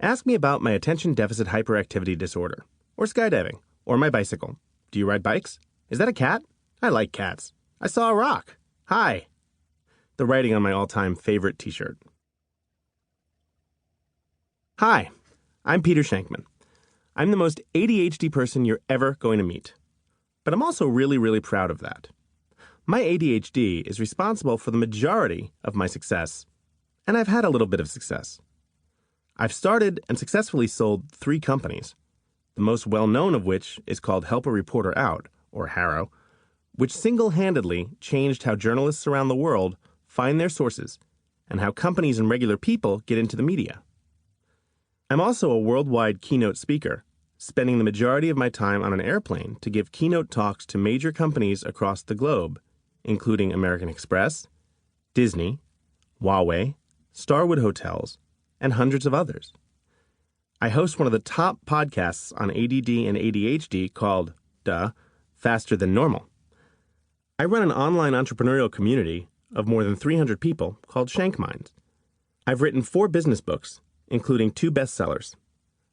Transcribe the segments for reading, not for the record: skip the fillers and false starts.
Ask me about my attention deficit hyperactivity disorder, or skydiving, or my bicycle. Do you ride bikes? Is that a cat? I like cats. I saw a rock. Hi. The writing on my all-time favorite t-shirt. Hi, I'm Peter Shankman. I'm the most ADHD person you're ever going to meet. But I'm also really, really proud of that. My ADHD is responsible for the majority of my success, and I've had a little bit of success. I've started and successfully sold 3 companies, the most well-known of which is called Help a Reporter Out, or HARO, which single-handedly changed how journalists around the world find their sources and how companies and regular people get into the media. I'm also a worldwide keynote speaker, spending the majority of my time on an airplane to give keynote talks to major companies across the globe, including American Express, Disney, Huawei, Starwood Hotels, and hundreds of others. I host one of the top podcasts on ADD and ADHD called, Faster Than Normal. I run an online entrepreneurial community of more than 300 people called Shankman. I've written 4 business books, including 2 bestsellers.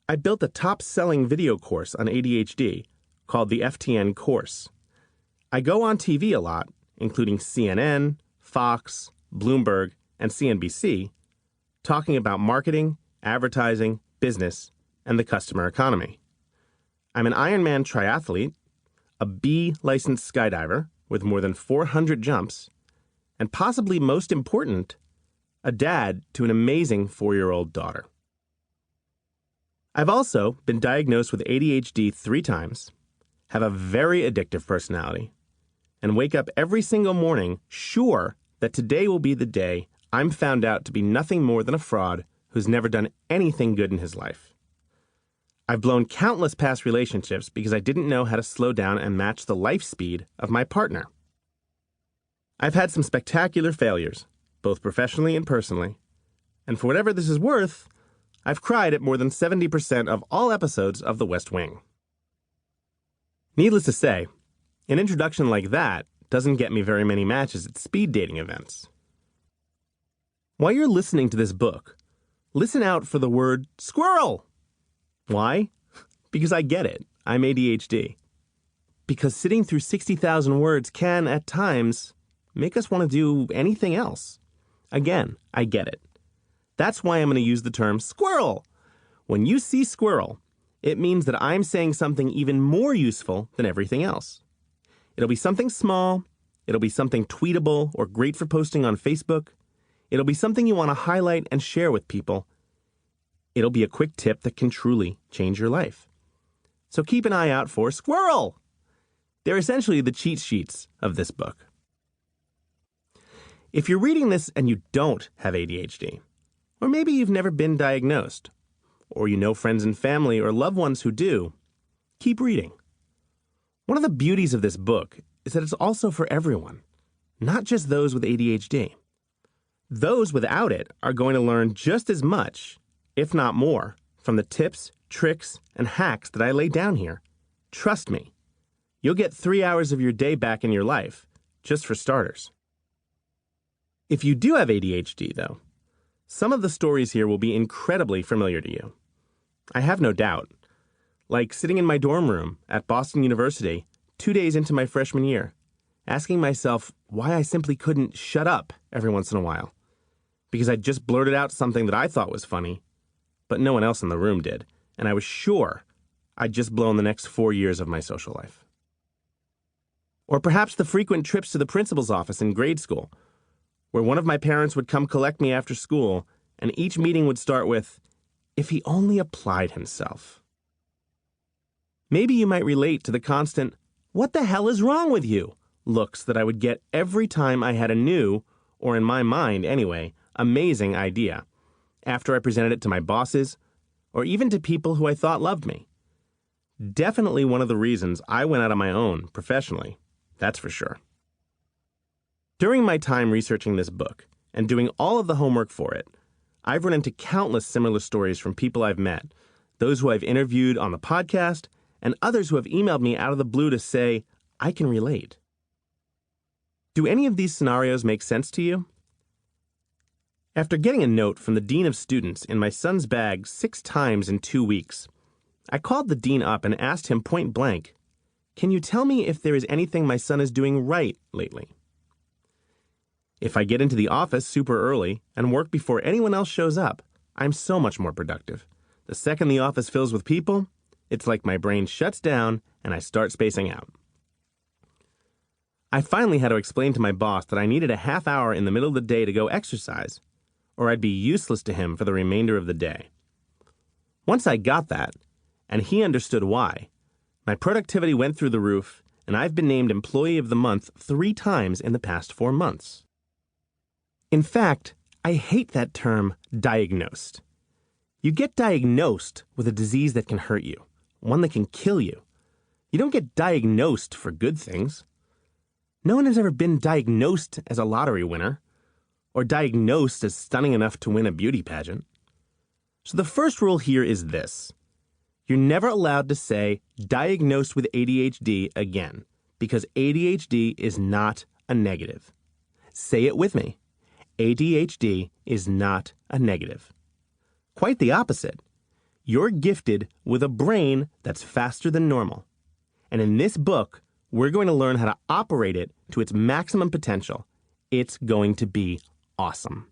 I built a top-selling video course on ADHD called the FTN Course. I go on TV a lot, including CNN, Fox, Bloomberg, and CNBC, talking about marketing, advertising, business, and the customer economy. I'm an Ironman triathlete, a B-licensed skydiver with more than 400 jumps, and possibly most important, a dad to an amazing 4-year-old daughter. I've also been diagnosed with ADHD 3 times, have a very addictive personality, and wake up every single morning sure that today will be the day I'm found out to be nothing more than a fraud who's never done anything good in his life. I've blown countless past relationships because I didn't know how to slow down and match the life speed of my partner. I've had some spectacular failures, both professionally and personally, and for whatever this is worth, I've cried at more than 70% of all episodes of The West Wing. Needless to say, an introduction like that doesn't get me very many matches at speed dating events. While you're listening to this book, listen out for the word squirrel. Why? Because I get it. I'm ADHD. Because sitting through 60,000 words can, at times, make us want to do anything else. Again, I get it. That's why I'm going to use the term squirrel. When you see squirrel, it means that I'm saying something even more useful than everything else. It'll be something small. It'll be something tweetable or great for posting on Facebook. It'll be something you want to highlight and share with people. It'll be a quick tip that can truly change your life. So keep an eye out for squirrel. They're essentially the cheat sheets of this book. If you're reading this and you don't have ADHD, or maybe you've never been diagnosed, or you know friends and family or loved ones who do, keep reading. One of the beauties of this book is that it's also for everyone, not just those with ADHD. Those without it are going to learn just as much, if not more, from the tips, tricks, and hacks that I lay down here. Trust me, you'll get 3 hours of your day back in your life, just for starters. If you do have ADHD, though, some of the stories here will be incredibly familiar to you. I have no doubt. Like sitting in my dorm room at Boston University 2 days into my freshman year, asking myself why I simply couldn't shut up every once in a while. Because I'd just blurted out something that I thought was funny, but no one else in the room did, and I was sure I'd just blown the next 4 years of my social life. Or perhaps the frequent trips to the principal's office in grade school, where one of my parents would come collect me after school, and each meeting would start with, "If he only applied himself." Maybe you might relate to the constant, "What the hell is wrong with you?" looks that I would get every time I had a new, or in my mind anyway, amazing idea, after I presented it to my bosses, or even to people who I thought loved me. Definitely one of the reasons I went out on my own professionally, that's for sure. During my time researching this book and doing all of the homework for it, I've run into countless similar stories from people I've met, those who I've interviewed on the podcast, and others who have emailed me out of the blue to say, I can relate. Do any of these scenarios make sense to you? After getting a note from the dean of students in my son's bag 6 times in 2 weeks, I called the dean up and asked him point blank, "Can you tell me if there is anything my son is doing right lately?" If I get into the office super early and work before anyone else shows up, I'm so much more productive. The second the office fills with people, it's like my brain shuts down and I start spacing out. I finally had to explain to my boss that I needed a half hour in the middle of the day to go exercise, or I'd be useless to him for the remainder of the day. Once I got that, and he understood why, my productivity went through the roof, and I've been named Employee of the Month 3 times in the past 4 months. In fact, I hate that term, diagnosed. You get diagnosed with a disease that can hurt you, one that can kill you. You don't get diagnosed for good things. No one has ever been diagnosed as a lottery winner, or diagnosed as stunning enough to win a beauty pageant. So the first rule here is this. You're never allowed to say diagnosed with ADHD again, because ADHD is not a negative. Say it with me. ADHD is not a negative. Quite the opposite. You're gifted with a brain that's faster than normal. And in this book, we're going to learn how to operate it to its maximum potential. It's going to be awesome.